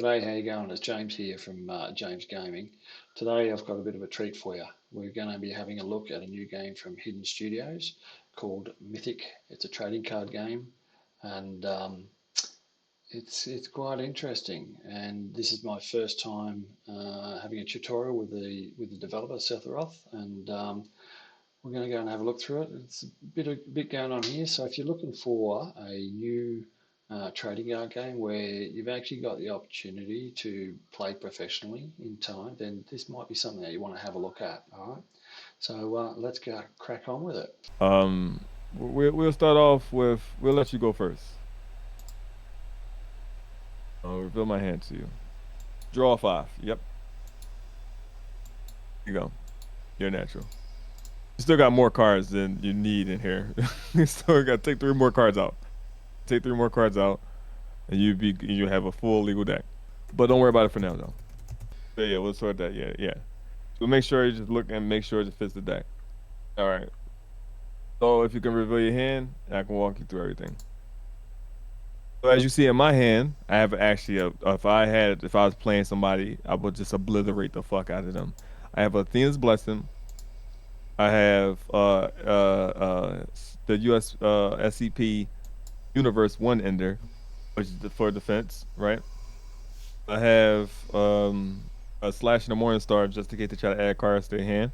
G'day, how you going? It's James here from James Gaming. Today I've got a bit of a treat for you. We're going to be having a look at a new game from Hidden Studios called Mythic. It's a trading card game, and it's quite interesting. And this is my first time having a tutorial with the developer Setharoth, and we're going to go and have a look through it. It's a bit going on here. So if you're looking for a new trading card game where you've actually got the opportunity to play professionally in time, then this might be something that you want to have a look at. All right. So let's go crack on with it. Um, we'll start off with we'll let you go first. I'll reveal my hand to you. Draw 5. Yep. Here you go. You're natural. You still got more cards than you need in here. You still got to take 3 more cards out. Take 3 more cards out, and you have a full legal deck. But don't worry about it for now, though. Yeah, we'll sort that. Yeah. So make sure you just look and make sure it fits the deck. All right. So if you can reveal your hand, I can walk you through everything. So as you see in my hand, I have actually if I was playing somebody, I would just obliterate the fuck out of them. I have Athena's Blessing. I have the US SCP Universe One Ender, which is for defense, right? I have a Slash and a Morning Star just in case they try to add cards to their hand.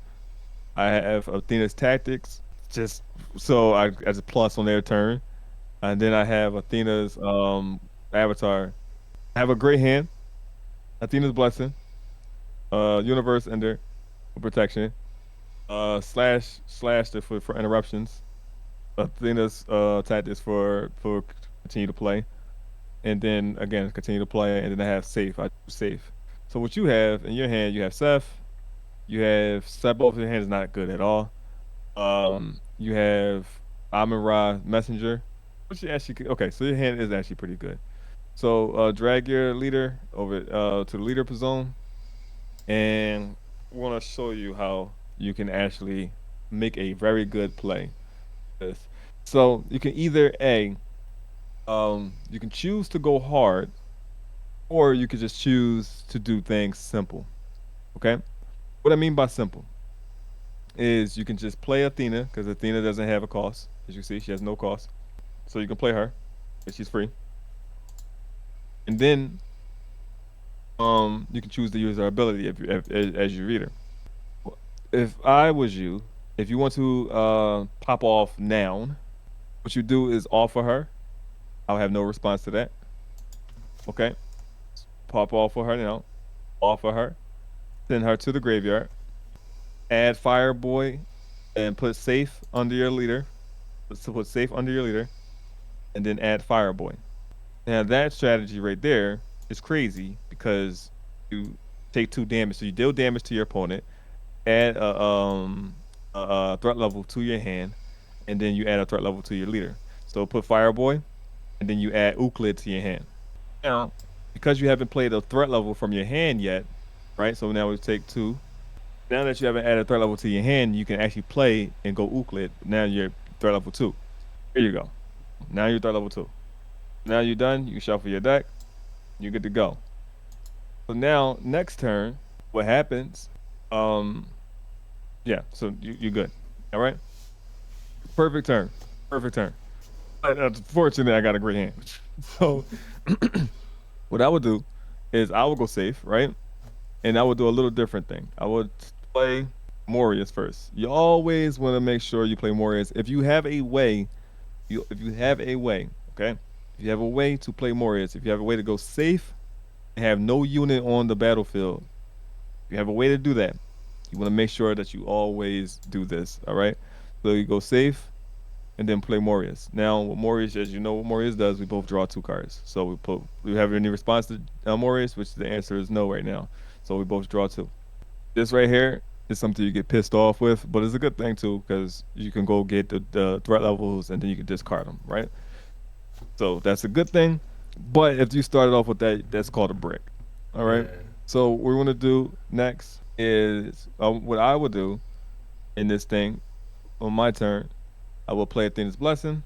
I have Athena's Tactics, just so I as a plus on their turn. And then I have Athena's avatar. I have a great hand, Athena's Blessing, Universe Ender for protection, slash for interruptions, Athena's tactics for continue to play, and then again continue to play, and then I have safe. I do safe. So what you have in your hand, you have Seth. You have Seth. Both of your hands is not good at all. You have Amun Ra Messenger. Which actually okay, so your hand is actually pretty good. So drag your leader over to the leader zone, and I want to show you how you can actually make a very good play. This. So you can either you can choose to go hard, or you could just choose to do things simple. Okay, what I mean by simple is you can just play Athena because Athena doesn't have a cost. As you see, she has no cost. So you can play her, and she's free. And then, you can choose to use her ability as your reader. If I was you, if you want to pop off noun, what you do is offer her. I'll have no response to that. Okay, pop off for her now. Offer her, send her to the graveyard. Add Fireboy, and put safe under your leader. Put safe under your leader, and then add Fireboy. Now that strategy right there is crazy because you take 2 damage, so you deal damage to your opponent, add a threat level to your hand, and then you add a threat level to your leader. So put Fireboy, and then you add Euclid to your hand. Now, because you haven't played a threat level from your hand yet, right? So now we take 2. Now that you haven't added a threat level to your hand, you can actually play and go Euclid. Now you're threat level 2. Here you go. Now you're threat level 2. Now you're done. You shuffle your deck. You're good to go. So now next turn, what happens? Yeah. So you're good. All right. Perfect turn. Perfect turn. Unfortunately, I got a great hand. So what I would do is I would go safe, right? And I would do a little different thing. I would play Morius first. You always want to make sure you play Morius. If you have a way, okay? If you have a way to play Morius, if you have a way to go safe and have no unit on the battlefield, if you have a way to do that, you want to make sure that you always do this, all right? So you go safe and then play Morius. Now, what Morius, as you know what Morius does, we both draw 2 cards. So we have any response to Morius, which the answer is no right now. So we both draw 2. This right here is something you get pissed off with, but it's a good thing too because you can go get the threat levels and then you can discard them, right? So that's a good thing. But if you started off with that, that's called a brick. All right. Yeah. So what we're gonna do next is what I would do in this thing on my turn. I will play Athena's Blessing.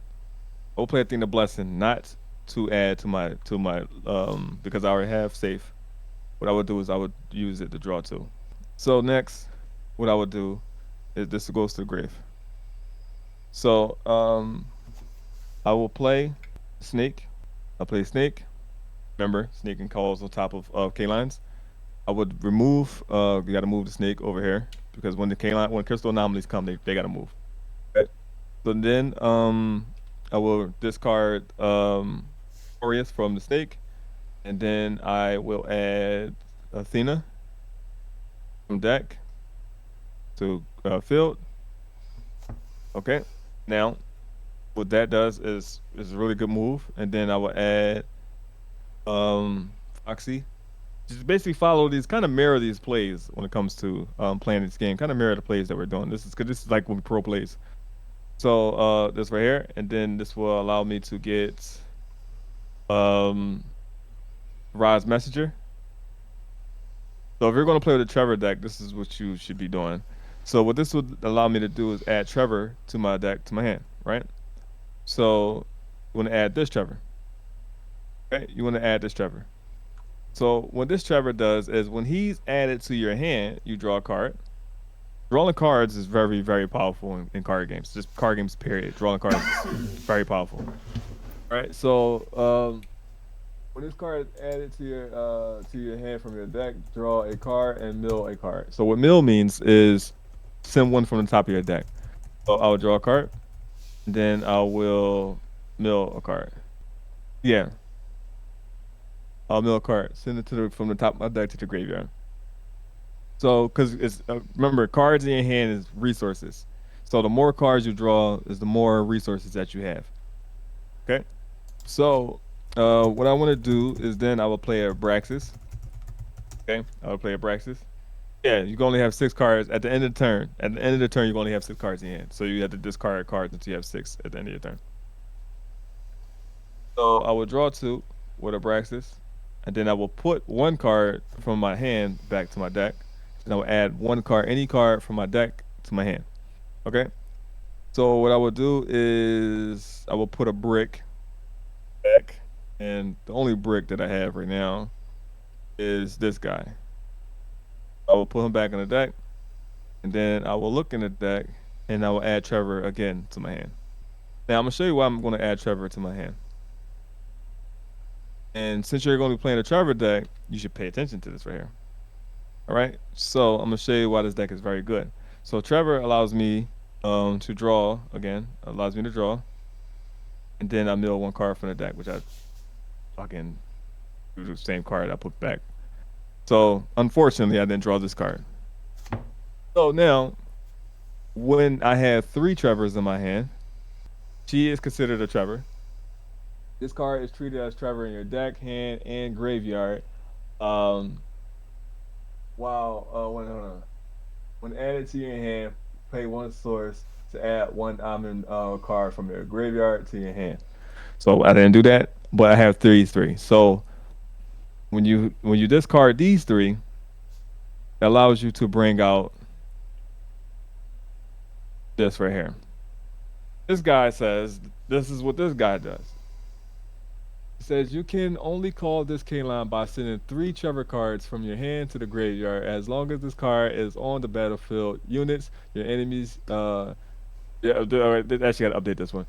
I will play Athena's Blessing not to add to my because I already have safe. what I would do is I would use it to draw 2. So next, what I would do is this goes to the grave. So I will play snake. I'll play snake. Remember, snake and calls on top of K lines. I would remove. You got to move the snake over here because when crystal anomalies come, they got to move. Okay. So then I will discard Aureus from the snake, and then I will add Athena from deck to field. Okay. Now, what that does is a really good move, and then I will add Foxy. Just basically follow these, kind of mirror these plays when it comes to playing this game. Kind of mirror the plays that we're doing. This is because this is like when pro plays. So this right here, and then this will allow me to get um Rise Messenger. So if you're going to play with a Trevor deck, this is what you should be doing. So what this would allow me to do is add Trevor to my deck, to my hand, right? So you want to add this Trevor. Okay, you want to add this Trevor. So what this Trevor does is when he's added to your hand, you draw a card. Drawing cards is very, very powerful in card games. Just card games, period. Drawing cards is very powerful. All right, so when this card is added to your hand from your deck, draw a card and mill a card. So what mill means is send one from the top of your deck. So I'll draw a card, then I will mill a card. Yeah, I'll mill a card. Send it from the top of my deck to the graveyard. So, because it's remember, cards in your hand is resources. So the more cards you draw, is the more resources that you have. Okay. So, what I want to do is then I will play a Braxis. Okay, I will play a Braxis. Yeah, you can only have 6 cards at the end of the turn. At the end of the turn, you can only have 6 cards in your hand. So you have to discard cards until you have 6 at the end of your turn. So I will draw 2 with a Braxis, and then I will put 1 card from my hand back to my deck. And I will add 1 card, any card from my deck to my hand. Okay. So what I will do is I will put a brick back, and the only brick that I have right now is this guy. I will put him back in the deck, and then I will look in the deck, and I will add Trevor again to my hand. Now I'm gonna show you why I'm gonna add Trevor to my hand. And since you're going to be playing a Trevor deck, you should pay attention to this right here. All right, so I'm gonna show you why this deck is very good. So Trevor allows me to draw again, allows me to draw, and then I mill 1 card from the deck, which I fucking do the same card I put back. So unfortunately, I didn't draw this card. So now, when I have 3 Trevors in my hand, she is considered a Trevor. This card is treated as Trevor in your deck, hand, and graveyard. When added to your hand, pay 1 source to add 1 almond card from your graveyard to your hand. So I didn't do that, but I have 3. So when you discard these 3, it allows you to bring out this right here. This guy says this is what this guy does. Says you can only call this K-line by sending 3 Trevor cards from your hand to the graveyard. As long as this card is on the battlefield, units your enemies. Actually got to update this one.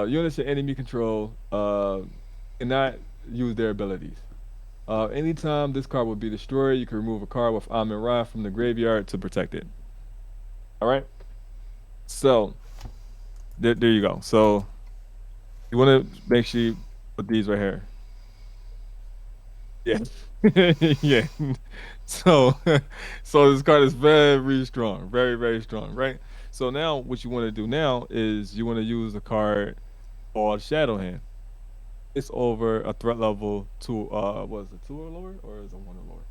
Units your enemy control cannot use their abilities. Anytime this card will be destroyed, you can remove a card with Amen Ra from the graveyard to protect it. All right. So there you go. So you want to make sure you put these right here. Yeah. Yeah. So so this card is very strong. Very, very strong, right? So now what you want to do now is you want to use a card called Shadow Hand. It's over a threat level 2 was it 2 or lower, or is it 1 or lower?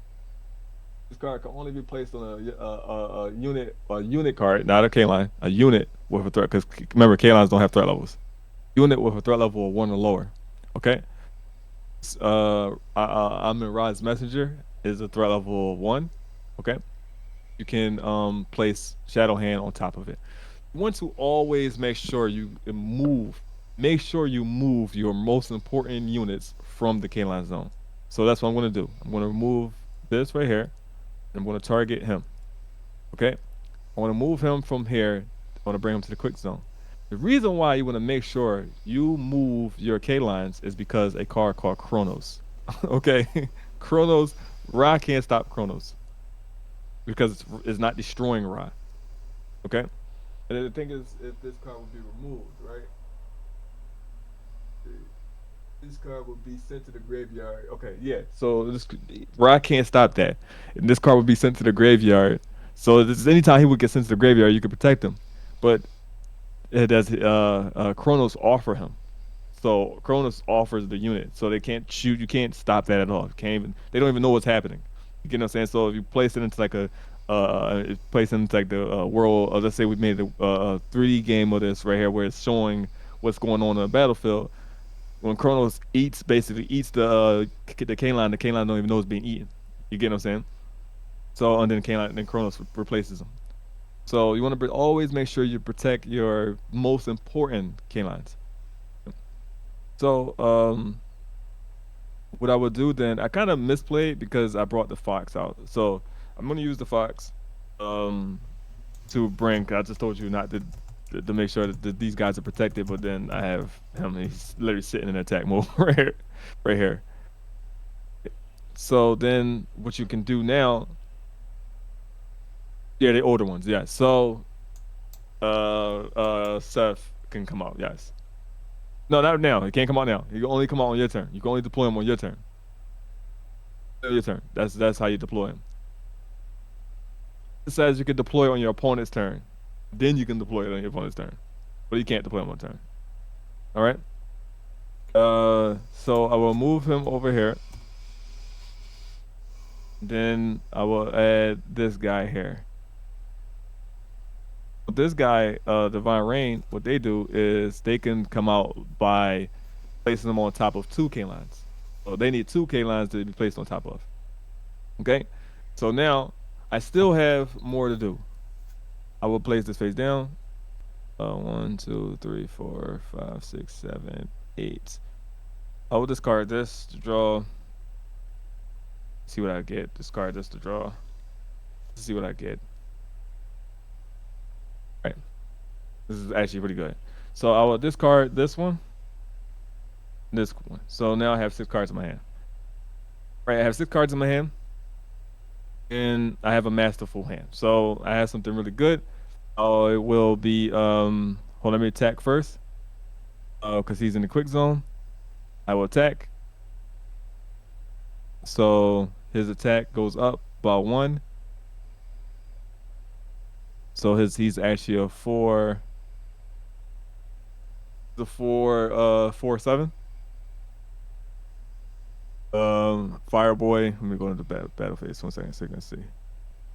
This card can only be placed on a unit card, not a K line, a unit with a threat. Because remember, K lines don't have threat levels. Unit with a threat level of 1 or lower. Okay. Amen Ra's Messenger is a threat level of 1. Okay. You can place Shadow Hand on top of it. You want to always make sure you move. Make sure you move your most important units from the K line zone. So that's what I'm going to do. I'm going to remove this right here. I'm going to target him. Okay? I want to move him from here. I want to bring him to the quick zone. The reason why you want to make sure you move your K lines is because a card called Chronos. Okay? Chronos, Ra can't stop Chronos because it's not destroying Ra. Okay? And then the thing is, if this card would be removed, right? This card would be sent to the graveyard. Okay, yeah. So this Ra can't stop that. And this card would be sent to the graveyard. So this anytime he would get sent to the graveyard, you could protect him. But it does Chronos offer him. So Cronus offers the unit, so they can't shoot. You can't stop that at all. You can't even. They don't even know what's happening. You get what I'm saying? So if you place it into like a, place it into like the world. Let's say we made a 3D game of this right here, where it's showing what's going on the battlefield. When Kronos basically eats the K-line, the K-line don't even know it's being eaten. You get what I'm saying? So and then K-line, then Kronos replaces them. So you want to always make sure you protect your most important K-lines. So, what I would do then, I kind of misplayed because I brought the fox out. So I'm gonna use the fox, to bring. I just told you not to make sure that these guys are protected, but then I have him. He's literally sitting in attack mode right here. So then, what you can do now? Yeah, the older ones. Yeah. So, Seth can come out. Yes. No, not now. He can't come out now. He can only come out on your turn. You can only deploy him on your turn. Your turn. That's how you deploy him. It says you can deploy on your opponent's turn. Then you can deploy it on your opponent's turn. But you can't deploy him on turn. Alright? So I will move him over here. Then I will add this guy here. This guy, Divine Rain, what they do is they can come out by placing them on top of 2 K-lines. So they need 2 K-lines to be placed on top of. Okay? So now, I still have more to do. I will place this face down. 1, 2, 3, 4, 5, 6, 7, 8. I will discard this to draw. See what I get. Discard this to draw. See what I get. Right. This is actually pretty good. So I will discard this one. This one. So now I have 6 cards in my hand. Right, I have 6 cards in my hand. And I have a masterful hand. So I have something really good. It will be hold on, let me attack first. Because he's in the quick zone. I will attack. So his attack goes up by 1. So he's actually a 4. The 4/7. Fireboy. Let me go into the battle phase 1 second so you can see.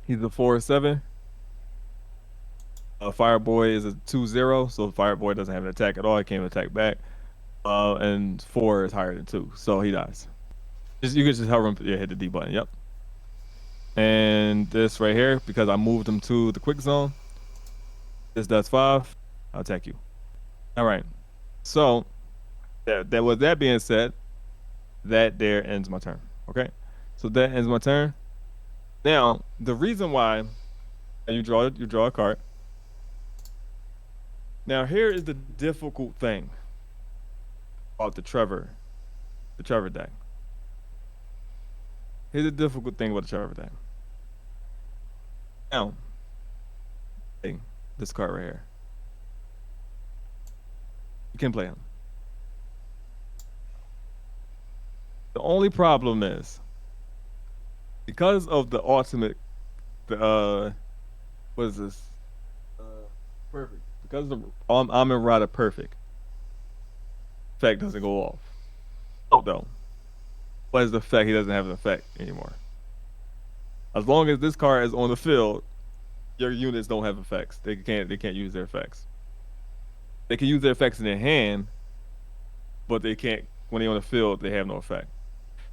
He's a 4/7. Fireboy is a 2/0, so Fireboy doesn't have an attack at all. He can't attack back. And 4 is higher than 2, so he dies. You can just hover him, yeah, hit the D button. Yep. And this right here, because I moved him to the quick zone. This does 5. I'll attack you. All right. So, with that being said, that there ends my turn. Okay. So that ends my turn. Now, the reason why, and you draw a card. Now, here is the difficult thing about the Trevor deck. Here's the difficult thing about the Trevor deck. Now, this card right here. You can play him. The only problem is because of the ultimate, what is this? Perfect. Because the Amen Rada perfect effect doesn't go off. Oh, though. What is the effect? He doesn't have an effect anymore. As long as this card is on the field, your units don't have effects. They can't use their effects. They can use their effects in their hand, but they can't when they're on the field. They have no effect.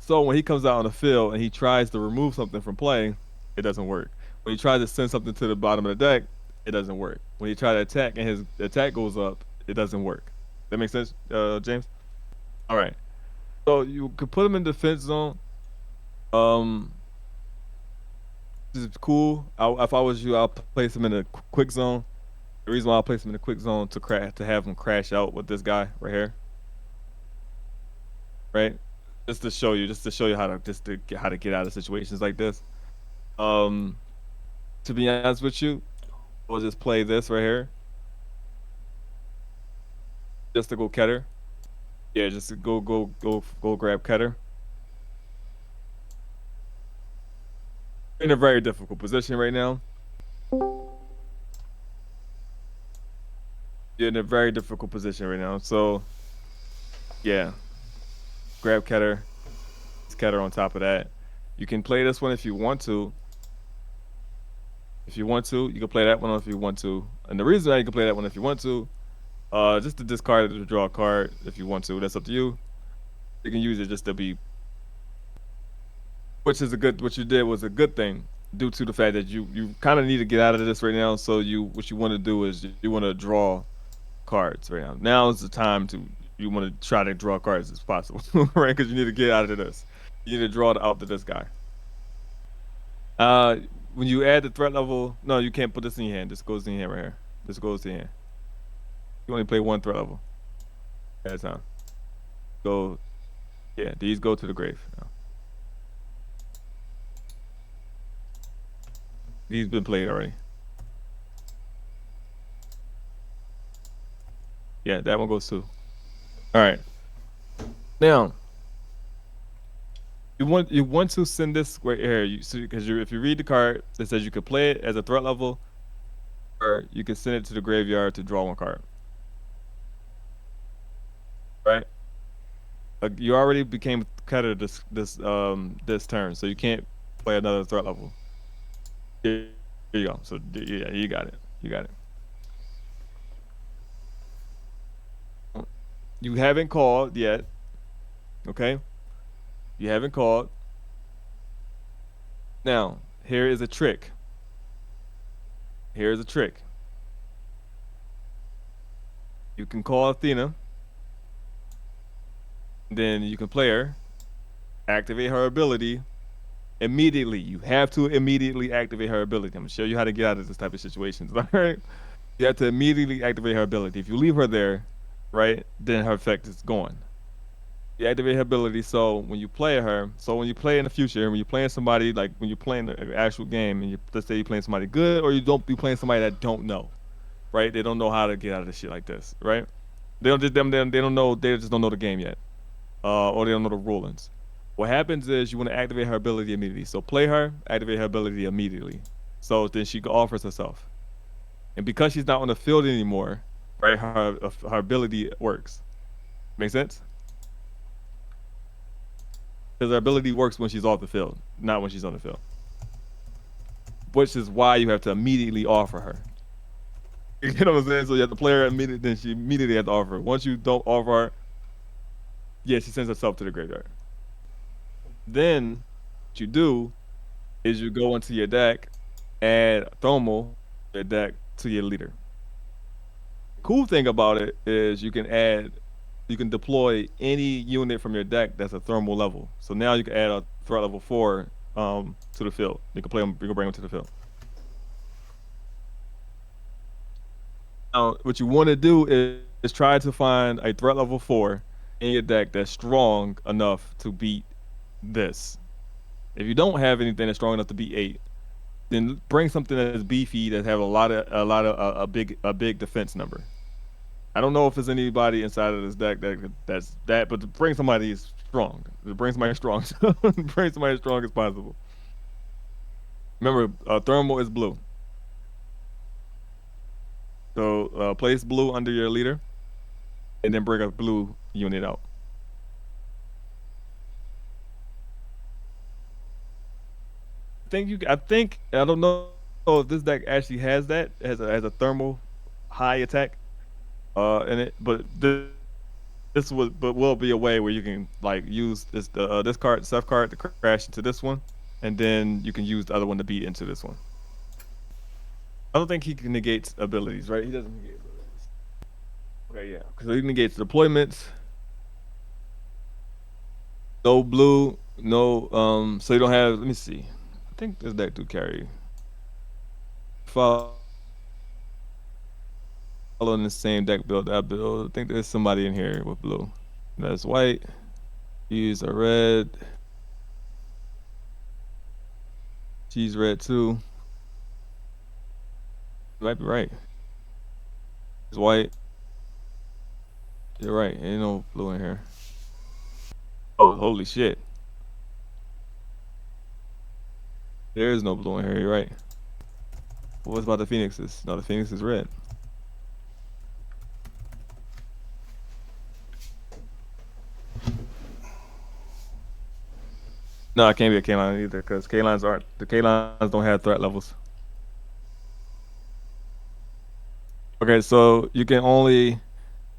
So when he comes out on the field and he tries to remove something from play, it doesn't work. When he tries to send something to the bottom of the deck, it doesn't work. When he tries to attack and his attack goes up, it doesn't work. That makes sense, James? All right. So you could put him in defense zone. This is cool. If I was you, I'll place him in a quick zone. The reason why I'll place him in a quick zone to have him crash out with this guy right here, right? Just to show you how to get out of situations like this. Um, to be honest with you, we'll just play this right here, just to go Keter. Yeah, just to go grab Keter. In a very difficult position right now. You're in a very difficult position right now. So, yeah, grab Keter. It's Keter on top of that. You can play this one if you want to. If you want to, you can play that one if you want to. And the reason why you can play that one if you want to, just to discard it to draw a card if you want to. That's up to you. You can use it just to be, which is a good. What you did was a good thing due to the fact that you kind of need to get out of this right now. So what you want to do is you want to draw cards right now. Now is the time you want to try to draw cards as possible, right? Because you need to get out of this. You need to draw it out to this guy. Uh, when you add the threat level, no, you can't put this in your hand. This goes in your hand right here. This goes in your hand. You only play one threat level at a time. Go, yeah. These go to the grave. These been played already. Yeah, that one goes too. All right. Now, you want to send this right here. Because if you read the card, it says you could play it as a threat level, or you can send it to the graveyard to draw one card. Right? You already became cutter this turn, so you can't play another threat level. Here you go. So yeah, you got it. You got it. You haven't called yet. Okay? You haven't called. Now, here is a trick. Here's a trick. You can call Athena. Then you can play her, activate her ability immediately. You have to immediately activate her ability. I'm gonna show you how to get out of this type of situations. All right? You have to immediately activate her ability. If you leave her there, right, then her effect is gone. You activate her ability, so when you play her, so when you play in the future, when you're playing somebody, like when you're playing an actual game, and let's say you're playing somebody good, or you don't be playing somebody that don't know, right? They don't know how to get out of this shit like this, right? They don't know, they just don't know the game yet, or they don't know the rulings. What happens is you want to activate her ability immediately. So play her, activate her ability immediately. So then she offers herself. And because she's not on the field anymore, right, her ability works. Make sense? Because her ability works when she's off the field, not when she's on the field. Which is why you have to immediately offer her. You know what I'm saying? So you have to play her immediately, then she immediately has to offer her. Once you don't offer her, yeah, she sends herself to the graveyard. Then what you do is you go into your deck, add thermal your deck to your leader. Cool thing about it is you can deploy any unit from your deck that's a thermal level. So now you can add a threat level 4 to the field. You can play them, you can bring them to the field. Now, what you want to do is try to find a threat level 4 in your deck that's strong enough to beat this. If you don't have anything that's strong enough to beat 8, then bring something that's beefy that have a big defense number. I don't know if there's anybody inside of this deck that's that, but to bring somebody is strong. To bring somebody strong, bring somebody as strong as possible. Remember, thermal is blue. So place blue under your leader, and then bring a blue unit out. I don't know if this deck actually has that has a thermal high attack in it, but will be a way where you can like use this card, Seth card, to crash into this one, and then you can use the other one to beat into this one. I don't think he can negate abilities, right? He doesn't negate abilities. Okay, yeah, because he negates deployments. No blue, no. So you don't have. Let me see. think this deck do carry. Following the same deck build that I build. I think there's somebody in here with blue. That's white. Use a red. She's red too. You might be right. It's white. You're right. Ain't no blue in here. Oh, holy shit. There is no blue in here. You're right. What about the Phoenixes? No, the Phoenix is red. No, it can't be a K-line either because K-lines don't have threat levels. Okay, so you can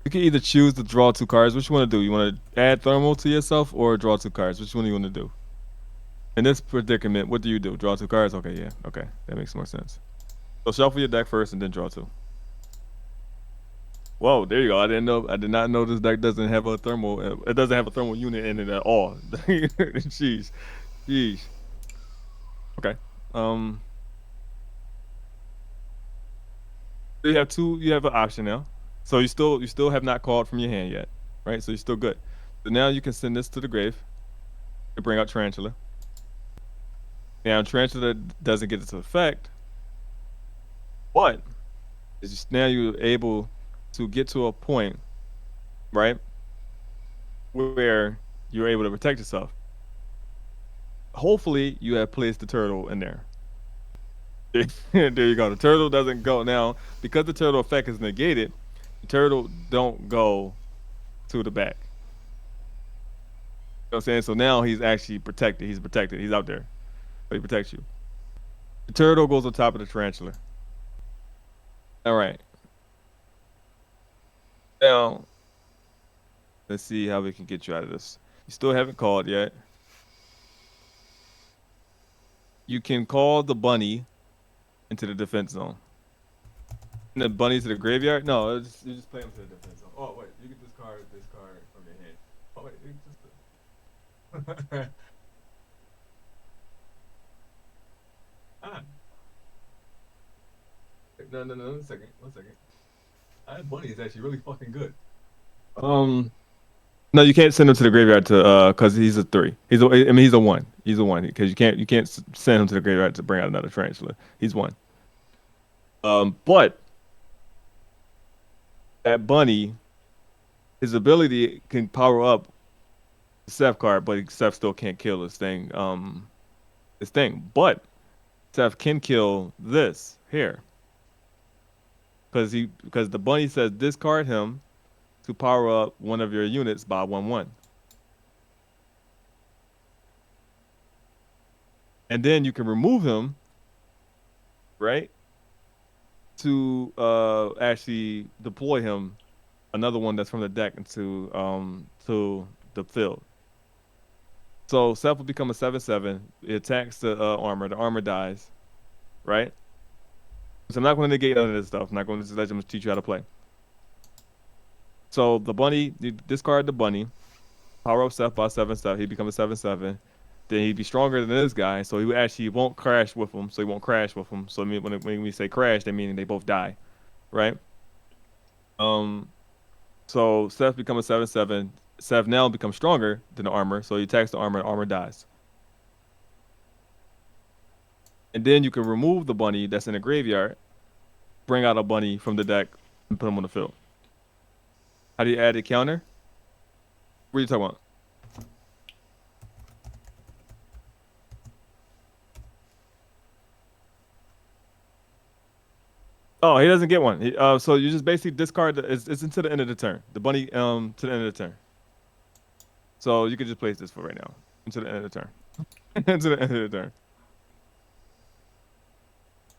either choose to draw 2 cards. What you want to do? You want to add thermal to yourself or draw 2 cards? Which one do you want to do? In this predicament, what do you do? Draw 2 cards? Okay, yeah. Okay, that makes more sense. So shuffle your deck first and then draw 2. Whoa, there you go. I did not know this deck doesn't have a thermal. It doesn't have a thermal unit in it at all. Jeez. Okay. You have an option now. So you still have not called from your hand yet, right? So you're still good. So now you can send this to the grave to bring out Tarantula. Now Tarantula doesn't get its effect, but now you're able to get to a point, right, where you're able to protect yourself. Hopefully you have placed the turtle in there. There you go. The turtle doesn't go now because the turtle effect is negated. The turtle don't go to the back. You know what I'm saying? So now he's actually protected. He's protected. He's out there. But he protects you. The turtle goes on top of the tarantula. All right. Now, let's see how we can get you out of this. You still haven't called yet. You can call the bunny into the defense zone. And the bunny to the graveyard? No, you just play him to the defense zone. Oh, wait. You get this card from your hand. Oh, wait. You just... No, 1 second. That bunny is actually really fucking good. No, you can't send him to the graveyard to because he's a 3. He's a 1. He's a 1 because you can't send him to the graveyard to bring out another tarantula. He's 1. But that bunny, his ability can power up the Seth card, but Seth still can't kill his thing. But Seth can kill this here. Because the bunny says discard him to power up one of your units by 1/1. And then you can remove him, right? To actually deploy him, another one that's from the deck into to the field. So Seth will become a 7/7. It attacks the armor. The armor dies, right? So I'm not going to negate none of this stuff. I'm not going to just let them teach you how to play. So the bunny, you discard the bunny, power up Seth by 7/7. He becomes a 7/7. Then he'd be stronger than this guy, so he actually won't crash with him. So he won't crash with him. So when we say crash, that means they both die, right? So Seth becomes a 7/7. Seth now becomes stronger than the armor, so he attacks the armor. The armor dies. And then you can remove the bunny that's in the graveyard, bring out a bunny from the deck, and put him on the field. How do you add a counter? What are you talking about? Oh, he doesn't get one. So you just basically discard it's until the end of the turn. The bunny to the end of the turn. So you can just place this for right now until the end of the turn. Until the end of the turn.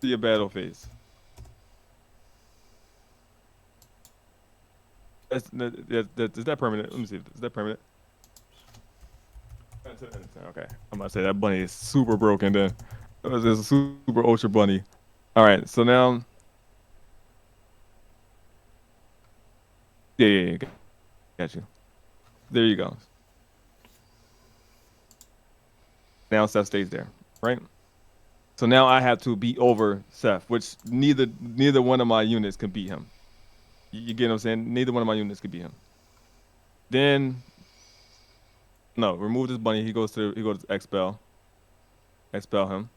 See your battle phase. Is that permanent? Let me see. Is that permanent? Okay. I'm about to say that bunny is super broken then. That was just a super ultra bunny. Alright, so now. Yeah. Got you. There you go. Now Seth stays there, right? So now I have to beat over Seth, which neither one of my units can beat him. You get what I'm saying? Neither one of my units can beat him. Then no, remove this bunny. He goes to expel him,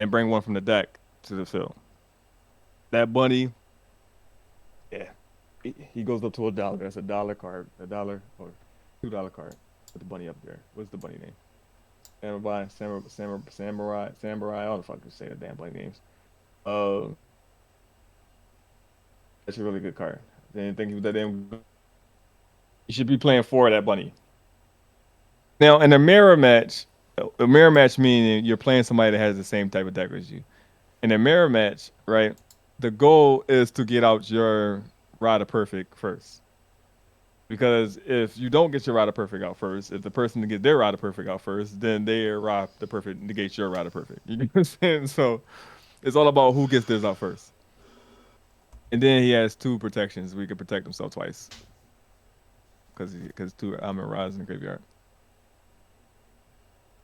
and bring one from the deck to the field. That bunny, yeah, he goes up to $1. That's $1 card, $1 or $2 card. Put the bunny up there. What's the bunny name? Samurai. I don't know if I can say the damn bunny names. That's a really good card. I didn't think he was that damn good. You should be playing for that bunny. Now, in a mirror match meaning you're playing somebody that has the same type of deck as you. In a mirror match, right, the goal is to get out your Rider Perfect first. Because if you don't get your Rider Perfect out first, if the person to get their Rider Perfect out first, then their Rider Perfect negates your Rider Perfect. You know what I'm saying? So it's all about who gets theirs out first. And then he has 2 protections. We can protect himself twice. Because 2 Amen Rise in the graveyard.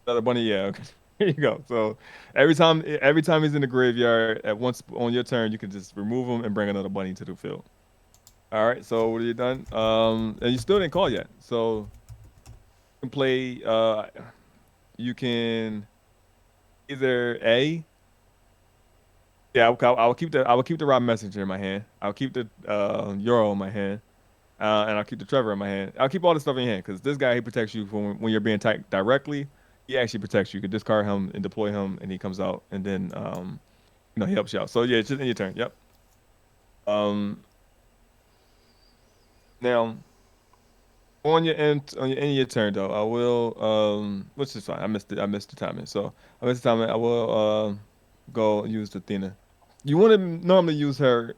Another bunny, yeah. Okay. Here you go. So every time he's in the graveyard, at once on your turn, you can just remove him and bring another bunny to the field. All right. So what are you done? And you still didn't call yet. So you can play. You can either A. Yeah, I will keep the Rob Messenger in my hand. I'll keep the Euro in my hand. And I'll keep the Trevor in my hand. I'll keep all this stuff in your hand because this guy, he protects you from when you're being attacked directly. He actually protects you. You can discard him and deploy him, and he comes out, and then he helps you out. So yeah, it's just in your turn. Yep. Now on your end of your turn though, I will which is fine. I missed the timing. So I missed the timing. I will go use the Athena. You want to normally use her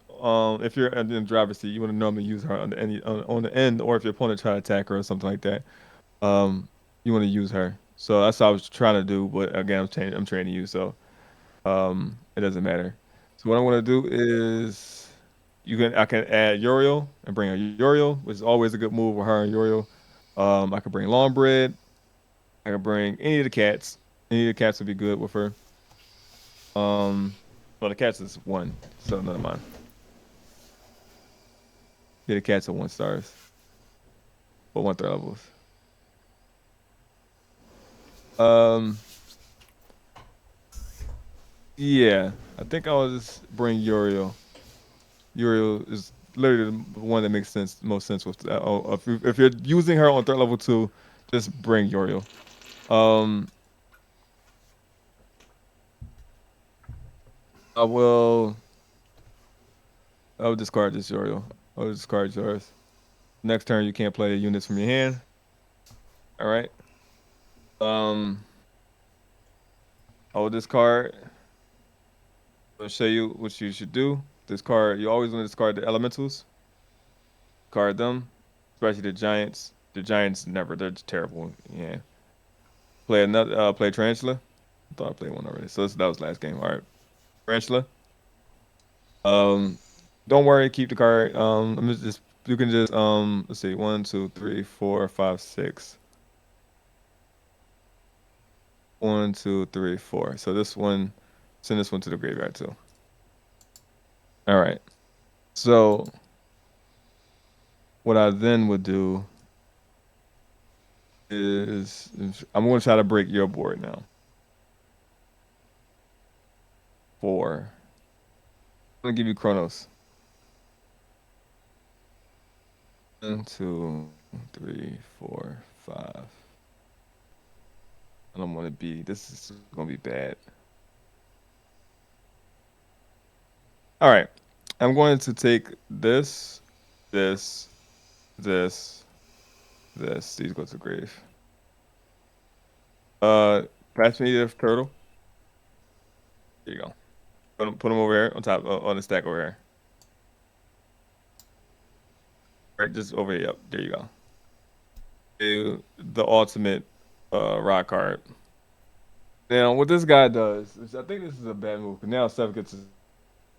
if you're in the driver's seat. You want to normally use her on the end, or if your opponent try to attack her or something like that. You want to use her. So that's what I was trying to do, but again, I'm training you, so it doesn't matter. So what I'm gonna do is I can add Uriel and bring a Uriel, which is always a good move with her and Uriel. I could bring Longbread. I could bring any of the cats. Any of the cats would be good with her. Well, the cats is 1, so none of mine. Yeah, the cats are 1 stars, but 1 third levels. Yeah, I think I'll just bring Uriel. Uriel is literally the one that makes most sense with. If you're using her on 3rd level 2, just bring Uriel. I'll discard this Uriel. I'll discard yours. Next turn, you can't play units from your hand. All right. I will discard. I'll show you what you should do. Discard. You always want to discard the elementals. Discard them, especially the giants. The giants never. They're terrible. Yeah. Play another. Play Tarantula. I thought I played one already. So that was last game. All right. Tarantula. Don't worry. Keep the card. You can just let's see. 1, 2, 3, 4, 5, 6. 1, 2, 3, 4. So this one, send this one to the graveyard too. All right. So what I then would do is I'm going to try to break your board now. 4. I'm going to give you Chronos. 1, 2, 3, 4, 5. I don't want to be. This is going to be bad. All right. I'm going to take this. These go to the grave. Pass me the turtle. There you go. Put them over here on top on the stack over here. Right, just over here. Yep, there you go. The ultimate rock card. Now, what this guy does is, I think this is a bad move. Because now Seth gets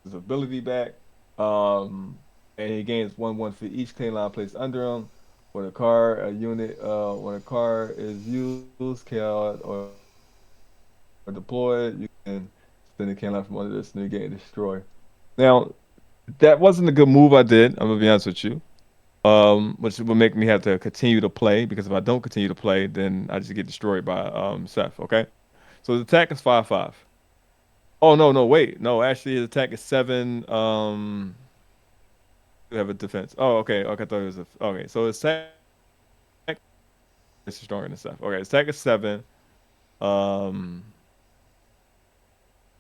his ability back, and he gains 1/1 for each claim line placed under him. When a card is used, card or or deploy it, you can spin the can from under this, negate, and destroy. Now, that wasn't a good move I did. I'm gonna be honest with you. Which will make me have to continue to play because if I don't continue to play, then I just get destroyed by Seth. Okay, so the attack is 5/5. Oh no, no, wait, no. Actually, his attack is 7. You have a defense. Oh, okay, okay. I thought it was okay. So his attack is stronger than Seth. Okay, his attack is 7. Um,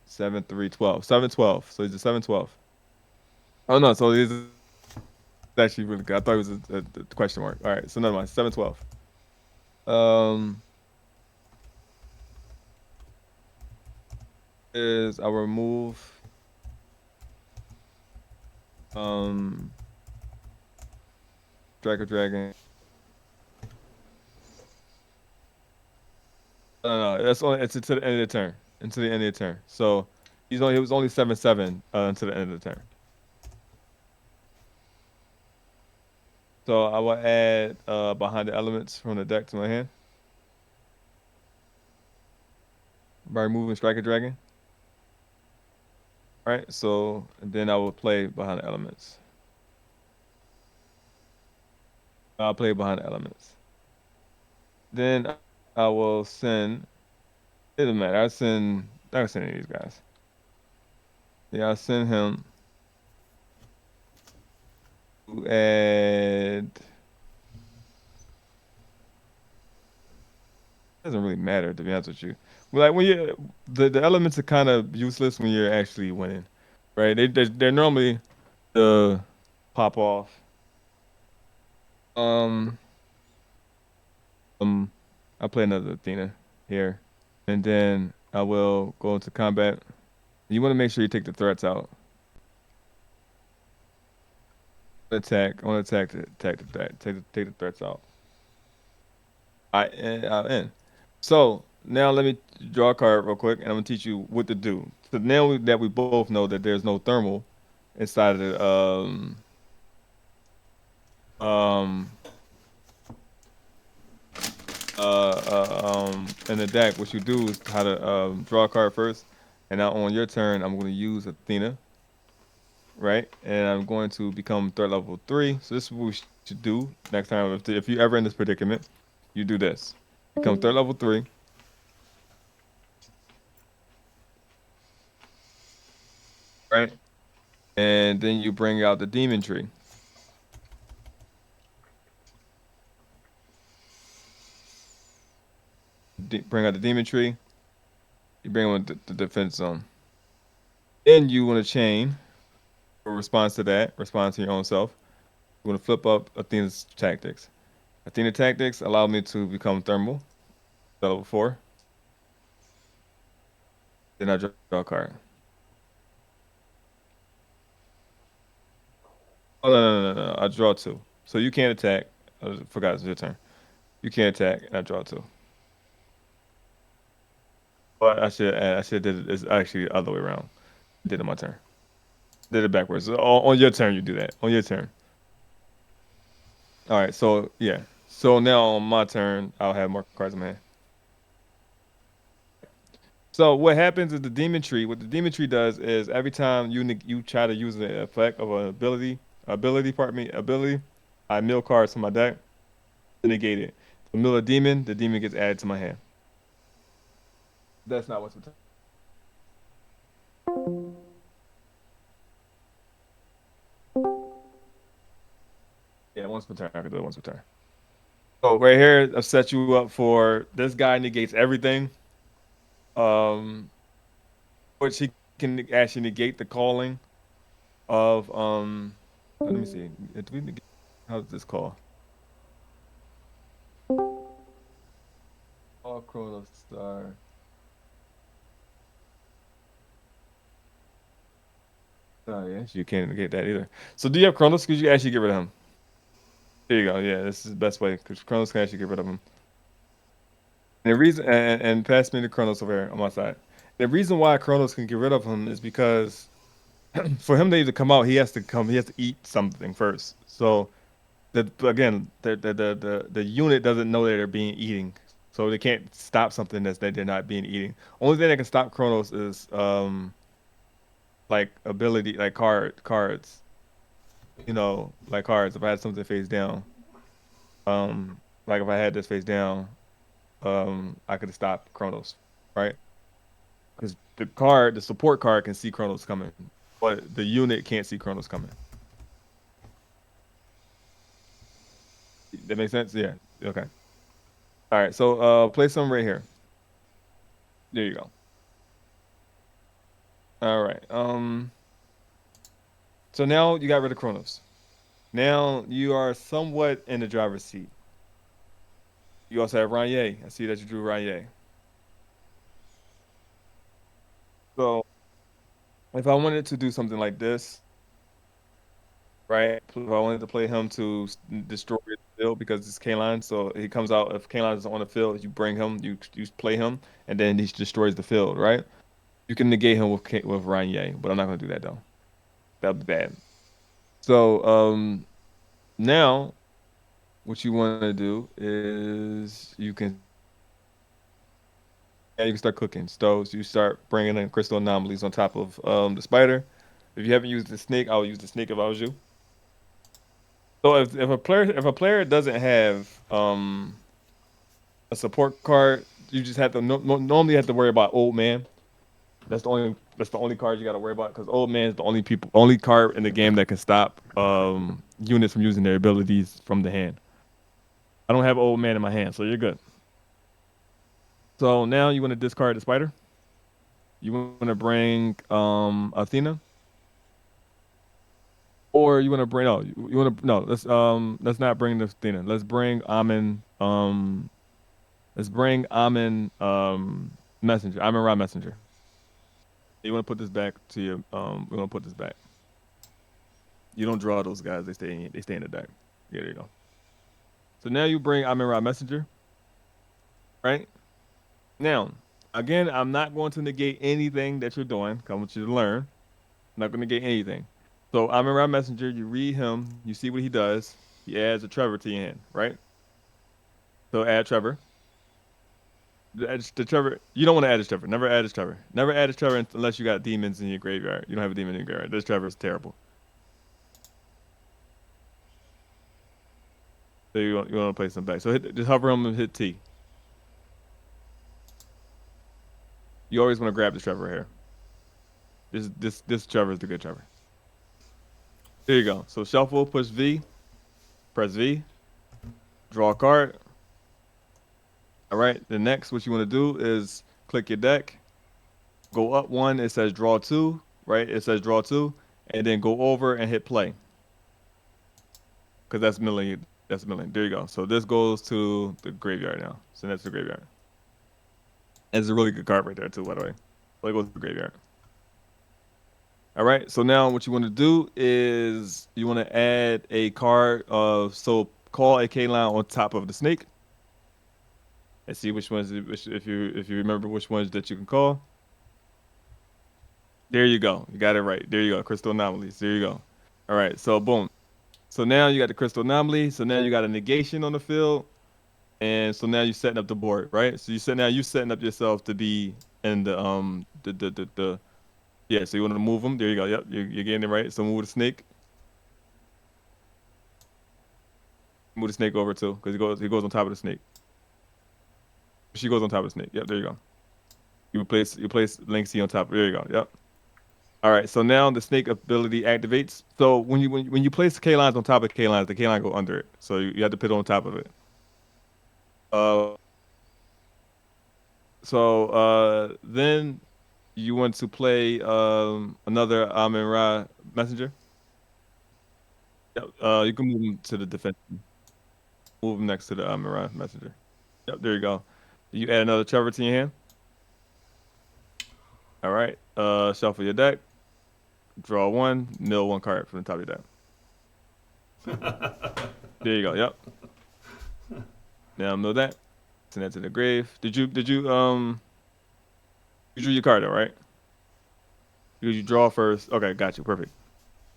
7, 3, 12. 7, 12. So he's a 7, 12. Oh no, so he's actually really good. I thought it was a question mark. All right, so never mind. 7, 12. Um, is I remove Dragon. No, that's only it's to the end of the turn. Until the end of the turn. So he was only 7/7 until the end of the turn. So I will add behind the elements from the deck to my hand by removing Striker Dragon. All right, so and then I will play behind the elements. I'll play behind the elements. Then I will send. It doesn't matter. I can send any of these guys. Yeah, I'll send him to add. Doesn't really matter to be honest with you. Like when you the elements are kind of useless when you're actually winning, right? They're normally the pop off. Um, I'll play another Athena here, and then I will go into combat. You want to make sure you take the threats out. Attack. I want to take the threats out. I'll end. So now let me draw a card real quick, and I'm gonna teach you what to do. So now that we both know that there's no thermal inside of the um in the deck, what you do is how to draw a card first, and now on your turn, I'm going to use Athena, right? And I'm going to become threat level 3. So this is what we should do next time. If you ever in this predicament, you do this. Become threat level 3. Right? And then you bring out the demon tree. Bring out the demon tree. You bring on the defense zone. Then you want to chain a response to that, response to your own self. You want to flip up Athena's tactics. Athena tactics allow me to become thermal, level 4. Then I draw a card. Oh no! I draw 2. So you can't attack. I forgot it's your turn. You can't attack, and I draw 2. But I should did it. It's actually the other way around. Did it my turn. Did it backwards. On your turn, you do that. On your turn. All right. So yeah. So now on my turn, I'll have more cards in my hand. So what happens is the demon tree. What the demon tree does is every time you try to use the effect of an ability, I mill cards from my deck to negate it. So mill a demon, the demon gets added to my hand. That's not what's returned. Yeah, once per turn. I can do it once per turn. So right here, I've set you up for this guy negates everything. Which he can actually negate the calling of let me see. How does this call? Oh, Chronos Star. Oh yeah, you can't negate that either. So do you have Chronos? Could you actually get rid of him? There you go. Yeah, this is the best way because Chronos can actually get rid of him. And the reason, and pass me the Chronos over here on my side. The reason why Chronos can get rid of him is because for him to even come out, he has to eat something first. So again, the unit doesn't know that they're being eating. So they can't stop something that they're not being eating. Only thing that can stop Chronos is like ability, like cards. You know, like cards. If I had something face down, like if I had this face down, I could have stopped Chronos, right? Because the support card can see Chronos coming, but the unit can't see Chronos coming. That makes sense? Yeah. Okay. All right. So play some right here. There you go. All right. So now you got rid of Chronos. Now you are somewhat in the driver's seat. You also have Ranye. I see that you drew Ranye. So if I wanted to do something like this, right? If I wanted to play him to destroy the field because it's Kaline, so he comes out. If Kaline is on the field, you bring him, you play him, and then he destroys the field, right? You can negate him with Ranye, but I'm not gonna do that though. That'd be bad. So now what you want to do is you can start cooking. So you start bringing in crystal anomalies on top of the spider. If you haven't used the snake, I would use the snake if I was you. So if a player doesn't have a support card, you just have to normally have to worry about old man. That's the only card you got to worry about because old man is the only card in the game that can stop units from using their abilities from the hand. I don't have old man in my hand, so you're good. So now you want to discard the spider. You want to bring Athena, or you want to bring you want to no let's not bring the Athena. Let's bring Amen Messenger. Amen Ra Messenger. You want to put this back to your we want to put this back. You don't draw those guys. They stay in the deck. Yeah, there you go. So now you bring Amen Ra Messenger, right? Now, again, I'm not going to negate anything that you're doing. I want you to learn. I'm not going to negate anything. So Amen Ra Messenger, you read him, you see what he does. He adds a Trevor to your hand, right? So add Trevor. The Trevor, you don't want to add a Trevor. Never add a Trevor. Never add a Trevor unless you got demons in your graveyard. You don't have a demon in your graveyard. This Trevor is terrible. So you want to place him back. So just hover him and hit T. You always want to grab this Trevor here. This Trevor is the good Trevor. There you go. So shuffle, push V, press V, draw a card. All right. The next, what you want to do is click your deck, go up one. It says draw two, right? It says draw two, and then go over and hit play. Because that's milling. That's milling. There you go. So this goes to the graveyard now. So that's the graveyard. It's a really good card right there too, by the way. So it goes to the graveyard. All right. So now what you want to do is you want to add a card of call a K-line on top of the snake. And see which ones if you remember which ones that you can call. There you go. You got it right. There you go. Crystal anomalies. There you go. All right. So boom. So now you got the crystal anomaly. So now you got a negation on the field. And so now you're setting up the board, right? So you setting up yourself to be in the yeah. So you want to move them. There you go. Yep, you're getting it right. So move the snake. Move the snake over too, because he goes on top of the snake. She goes on top of the snake. Yep, there you go. You place Linksy on top. There you go. Yep. All right. So now the snake ability activates. So when you place K lines on top of K lines, the K line go under it. So you have to put it on top of it. Then you want to play another Amen Ra Messenger. Yep. You can move him to the defense. Move him next to the Amen Ra Messenger. Yep. There you go. You add another Trevor to your hand. All right. Shuffle your deck. Draw one. Mill one card from the top of your deck. There you go. Yep. Now mill that. Send that to the grave. Did you you drew your card though, right? You draw first. Okay, got you. Perfect.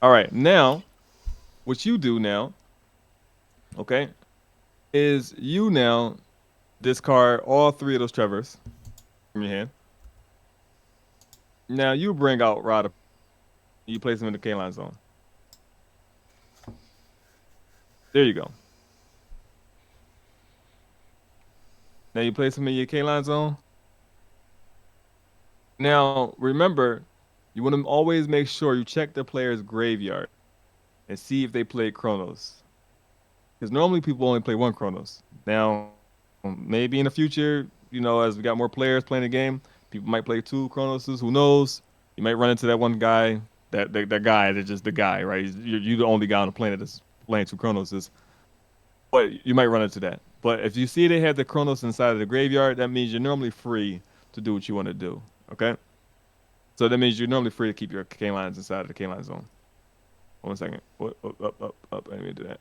All right. Now, what you do now, okay, is you now discard all 3 of those Trevors from your hand. Now you bring out Rada. You place him in the K-line zone. There you go. Now you place him in your K-line zone. Now remember, you want to always make sure you check the player's graveyard and see if they play Chronos. Because normally people only play 1 Chronos. Now, maybe in the future, as we got more players playing the game, people might play 2 Chronoses. Who knows? You might run into that one guy, that guy that's just the guy, right? You're the only guy on the planet that's playing 2 Chronoses. But you might run into that. But if you see they have the Chronos inside of the graveyard, that means you're normally free to do what you want to do. Okay? So that means you're normally free to keep your K-lines inside of the K-line zone. 1 second. Up. I need to do that.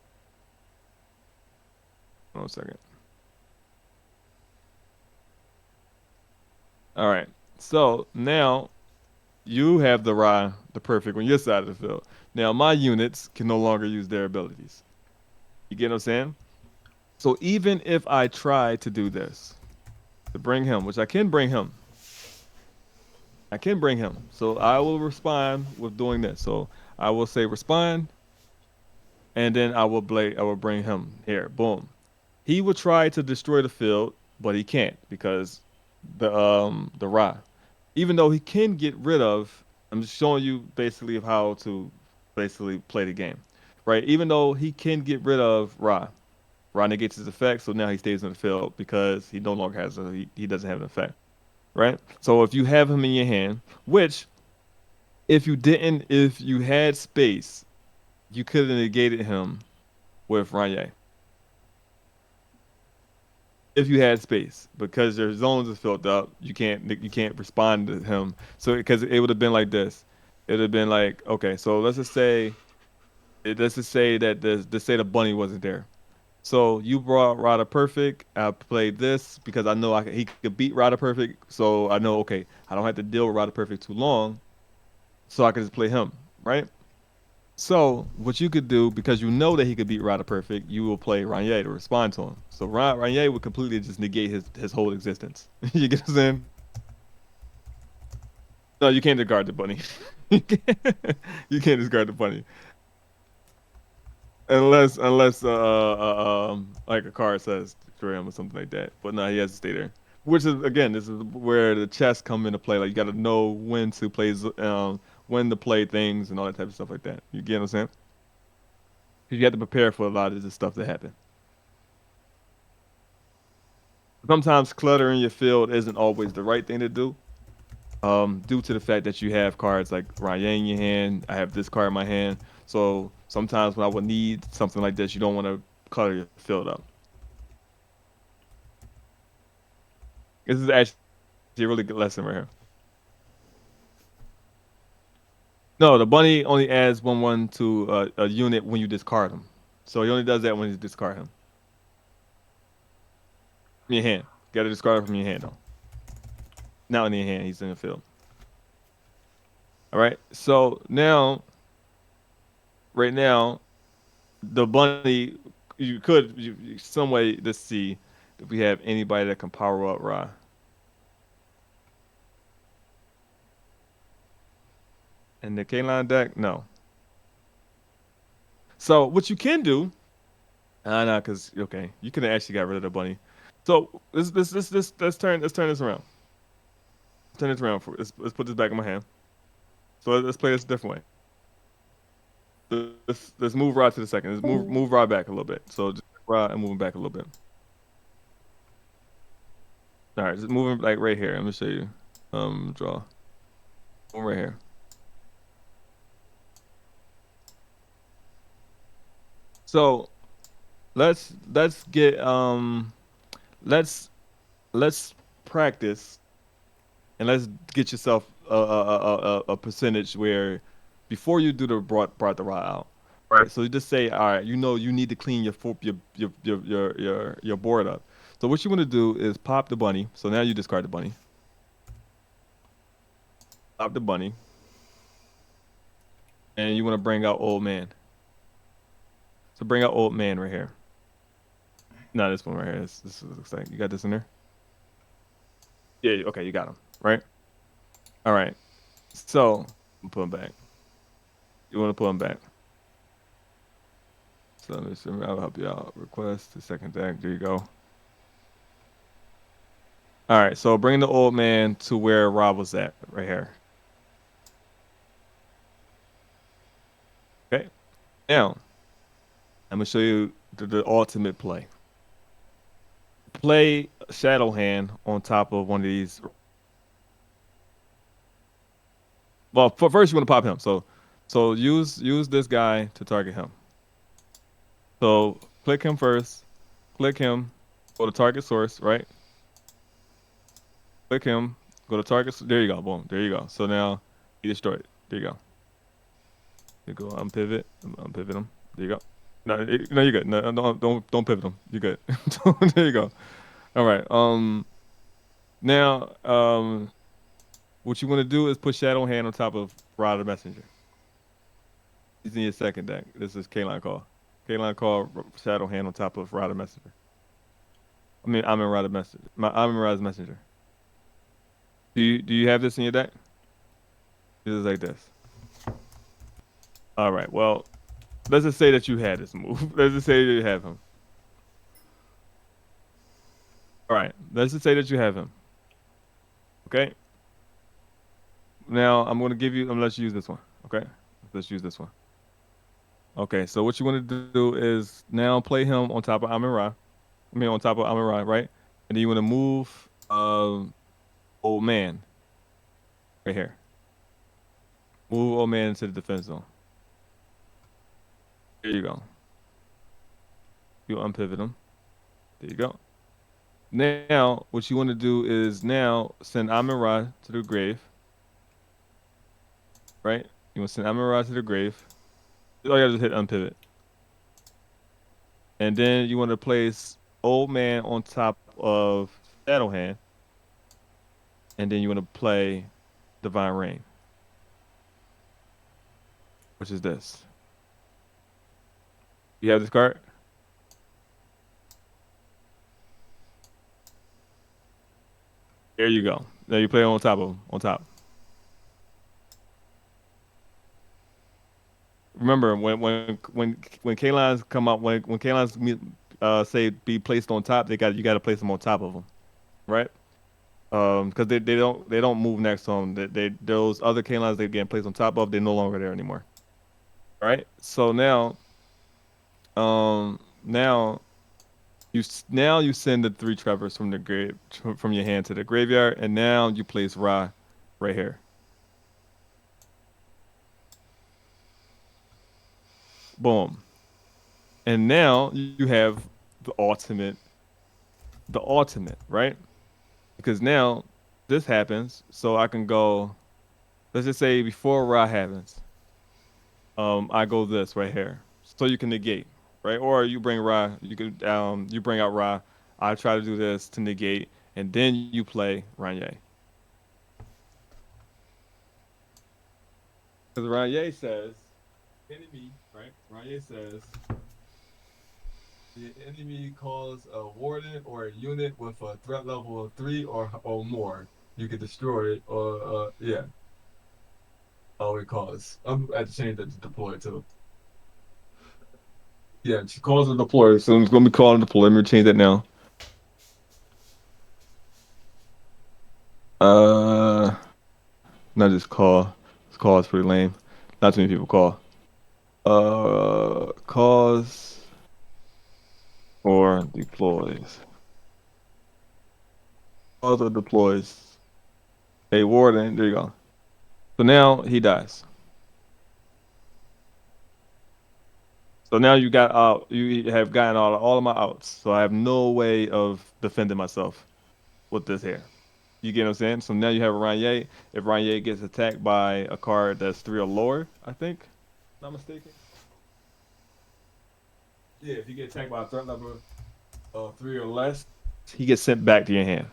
1 second. All right. So now you have the perfect on your side of the field. Now my units can no longer use their abilities. You get what I'm saying? So even if I try to do this, to bring him, which I can bring him. So I will respond with doing this. So I will say respond, and then I will bring him here. Boom. He will try to destroy the field, but he can't because the Ra. Even though he can get rid of, I'm just showing you basically of how to basically play the game, right? Even though he can get rid of Ra negates his effect, so now he stays in the field because he no longer has he doesn't have an effect, right? So if you have him in your hand, which if you had space, you could have negated him with Ranye. If you had space, because your zones are filled up, you can't respond to him. So because it would have been like this, it would have been like, okay, so let's just say that the bunny wasn't there. So you brought Rada Perfect. I played this because I know he could beat Rada Perfect. So I know, okay, I don't have to deal with Rada Perfect too long. So I could just play him, right? So what you could do, because you know that he could beat Rada Perfect, you will play Ranye to respond to him. So Ranye would completely just negate his whole existence. You get what I'm saying? No, you can't discard the bunny. You can't discard the bunny. Unless like a card says destroy him or something like that. But no, he has to stay there. Which is again, this is where the chess come into play. Like you got to know when to play things and all that type of stuff like that. You get what I'm saying? 'Cause you have to prepare for a lot of this stuff to happen. Sometimes cluttering your field isn't always the right thing to do. Due to the fact that you have cards like Ryan in your hand, I have this card in my hand. So sometimes when I would need something like this, you don't want to clutter your field up. This is actually a really good lesson right here. No, the bunny only adds 1/1 to a unit when you discard him. So he only does that when you discard him. From your hand. You gotta discard him from your hand though. Not in your hand, he's in the field. Alright, so now right now, the bunny some way to see if we have anybody that can power up Ra. In the K-line deck, no. So what you can do, no, because okay, you could have actually got rid of the bunny. So let's turn this around. Turn this around let's put this back in my hand. So let's play this a different way. Let's move Ra to the second. Let's move Ra back a little bit. So just Ra and moving back a little bit. All right, just moving like right here. Let me show you. Draw. Right here. So let's get let's practice and let's get yourself a percentage where before you do the brought the Ra out. Right. So you just say, all right, you need to clean your board up. So what you want to do is pop the bunny. So now you discard the bunny. Pop the bunny. And you want to bring out Old Man. So bring out Old Man right here. No, this one right here. This looks like you got this in there. Yeah. Okay, you got him right. All right. So I'm put him back. You want to put him back? So let me see. I'll help you out. Request the second deck. There you go. All right. So bring the old man to where Rob was at, right here. Okay. Now I'm gonna show you the ultimate play. Play Shadow Hand on top of one of these. Well, first you want to pop him. So use this guy to target him. So click him first. Click him. Go to target source, right? Click him. Go to target. There you go. Boom. There you go. So now he destroyed. There you go. There you go. Unpivot. Unpivot him. There you go. No, no, you're good. No, don't pivot him. You're good. There you go. All right. Now, what you want to do is put Shadow Hand on top of Rod the Messenger. He's in your second deck. This is K-Line Call. K-Line Call, Shadow Hand on top of Rod the Messenger. I mean, I'm in Rod the Messenger. I'm in Rod's Messenger. Do you have this in your deck? This is like this. All right. Well, let's just say that you had this move. Let's just say you have him. All right. Let's just say that you have him. Okay. Now I'm gonna give you. I'm gonna let you use this one. Okay. Let's use this one. Okay. So what you want to do is now play him on top of Amin Ra. I mean, on top of Amin Ra, right? And then you want to move old man right here. Move old man into the defense zone. There you go. You unpivot him. There you go. Now, what you want to do is now send Amin Ra to the grave. Right? You want to send Amin Ra to the grave. All you gotta just hit unpivot. And then you want to place old man on top of Shadow Hand. And then you want to play Divine Rain. Which is this. You have this card? There you go. Now you play on top of him. On top. Remember when K-lines come out when K-lines say be placed on top, you got to place them on top of them, right? Because they don't move next to them. Those other K-lines they get placed on top of, they're no longer there anymore. All right. So now you send the 3 Trevors from the grave from your hand to the graveyard, and now you place Ra right here. Boom. And now you have the ultimate, right? Because now this happens, so I can go. Let's just say before Ra happens, I go this right here, so you can negate, right? Or you bring Ra, you bring out Ra. I try to do this to negate, and then you play Ranye. Because Ranye says, enemy, right? Ranye says, the enemy calls a warden or a unit with a threat level of 3 or more. You can destroy it, or yeah. Oh, it calls. I'm at to change that to deploy too. Yeah, she calls it deploy, so it's gonna be calling deploy. Let me change that now. Not just call. This call is pretty lame. Not too many people call. Calls or deploys. Calls or deploys. A warden. There you go. So now he dies. So now you got out. You have gotten all of my outs. So I have no way of defending myself with this here. You get what I'm saying? So now you have a Ranye. If Ranye gets attacked by a card that's 3 or lower, I think, if I'm not mistaken. Yeah, if you get attacked by a threat level of 3 or less, he gets sent back to your hand.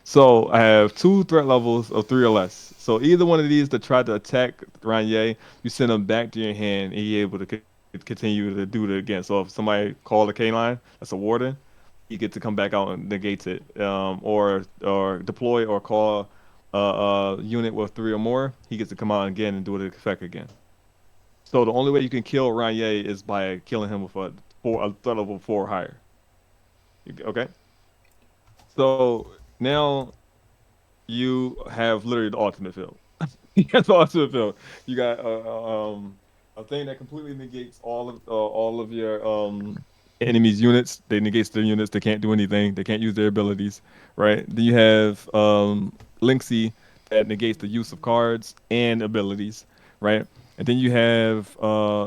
So I have 2 threat levels of 3 or less. So either one of these that tried to attack Ranye, you send them back to your hand, and you're able to continue to do it again. So if somebody called a K-line, that's a warden, he gets to come back out and negates it, or deploy or call a unit with 3 or more. He gets to come out again and do the effect again. So the only way you can kill Ranye is by killing him with a threat level 4 or higher. Okay. So now you have literally the ultimate field. You got the ultimate field. You got a thing that completely negates all of your enemies' units. They negates their units. They can't do anything. They can't use their abilities, right? Then you have Linksy that negates the use of cards and abilities, right? And then you have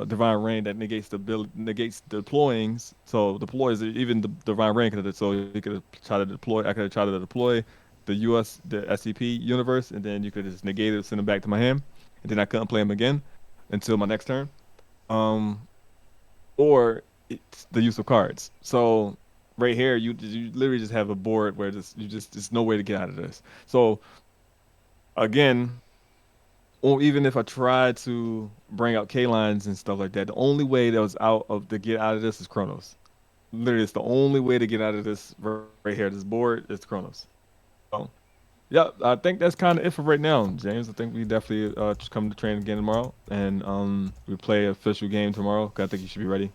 Divine Rain that negates deployings. So deploys even the Divine Rain could, so you could try to deploy. I could try to deploy the SCP universe, and then you could just negate it, send it back to my hand, and then I couldn't play him again until my next turn. Or it's the use of cards. So right here, you literally just have a board where there's no way to get out of this. So again, or even if I tried to bring out K lines and stuff like that, the only way that was out of to get out of this is Chronos. Literally, it's the only way to get out of this right here. This board is Chronos. So, yeah, I think that's kind of it for right now, James. I think we definitely come to train again tomorrow, and we play an official game tomorrow. I think you should be ready.